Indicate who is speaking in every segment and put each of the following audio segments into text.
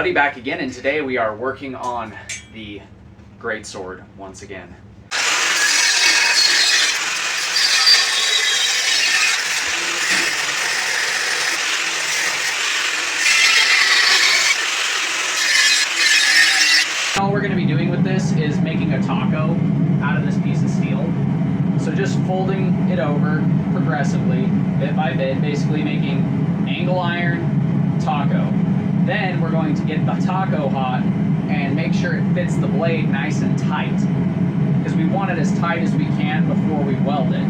Speaker 1: everybody, back again, and today we are working on the Greatsword once again. All we're going to be doing with this is making a taco out of this piece of steel. So just folding it over progressively, bit by bit, basically making angle iron taco. Then we're going to get the taco hot and make sure it fits the blade nice and tight, because we want it as tight as we can before we weld it.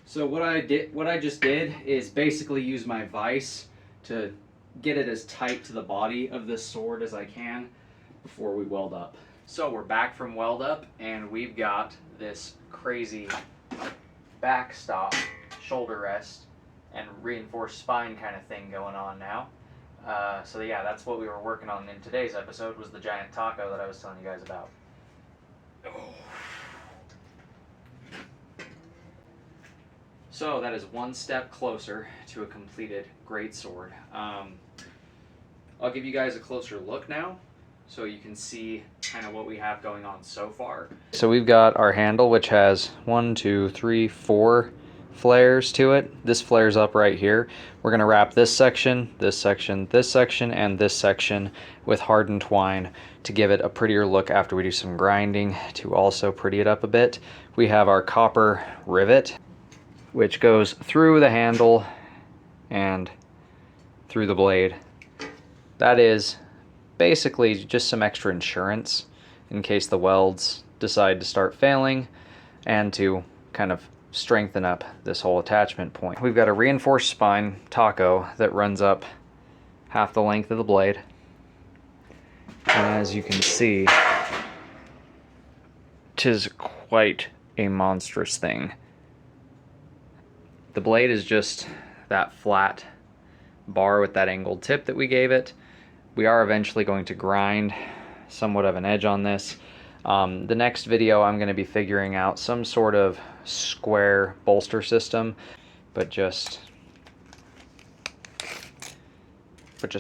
Speaker 1: So what I just did is basically use my vise to get it as tight to the body of this sword as I can before we weld up. So we're back from weld up, and we've got this crazy backstop, shoulder rest, and reinforced spine kind of thing going on now. So yeah, that's what we were working on in today's episode, was the giant taco that I was telling you guys about. So that is one step closer to a completed Greatsword. I'll give you guys a closer look now so you can see kind of what we have going on so far. So we've got our handle, which has 1, 2, 3, 4 flares to it. This flares up right here. We're going to wrap this section, this section, this section, and this section with hardened twine to give it a prettier look after we do some grinding to also pretty it up a bit. We have our copper rivet, which goes through the handle and through the blade. That is basically just some extra insurance in case the welds decide to start failing, and to kind of strengthen up this whole attachment point. We've got a reinforced spine taco that runs up half the length of the blade. And as you can see, 'tis quite a monstrous thing. The blade is just that flat bar with that angled tip that we gave it. We are eventually going to grind somewhat of an edge on this. The next video I'm going to be figuring out some sort of square bolster system, but just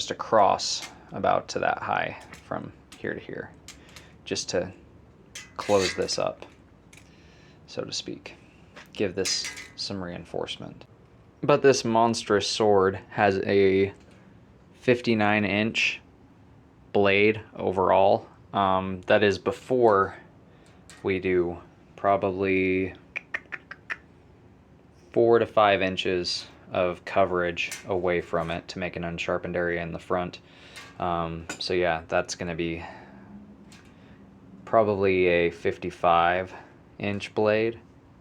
Speaker 1: across about to that high from here to here, just to close this up, so to speak. Give this some reinforcement. But this monstrous sword has a 59-inch blade overall. That is before we do probably 4 to 5 inches of coverage away from it to make an unsharpened area in the front. So yeah, that's going to be probably a 55-inch blade.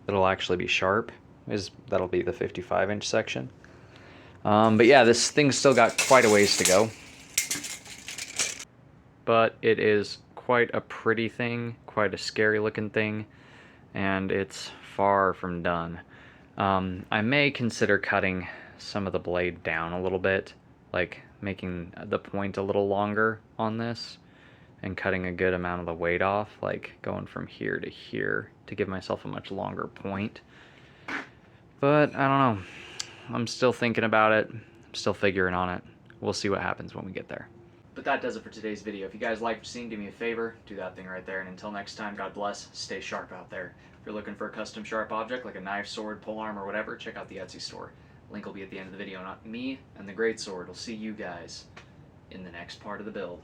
Speaker 1: It'll actually be sharp. That'll be the 55-inch section. But yeah, this thing's still got quite a ways to go. But it is quite a pretty thing, quite a scary looking thing, and it's far from done. I may consider cutting some of the blade down a little bit, like making the point a little longer on this and cutting a good amount of the weight off, like going from here to here to give myself a much longer point. But I don't know. I'm still thinking about it. I'm still figuring on it. We'll see what happens when we get there. But that does it for today's video. If you guys liked what you've seen, do me a favor, do that thing right there. And until next time, God bless, stay sharp out there. If you're looking for a custom sharp object like a knife, sword, polearm, or whatever, check out the Etsy store. Link will be at the end of the video. Not me and the Greatsword will see you guys in the next part of the build.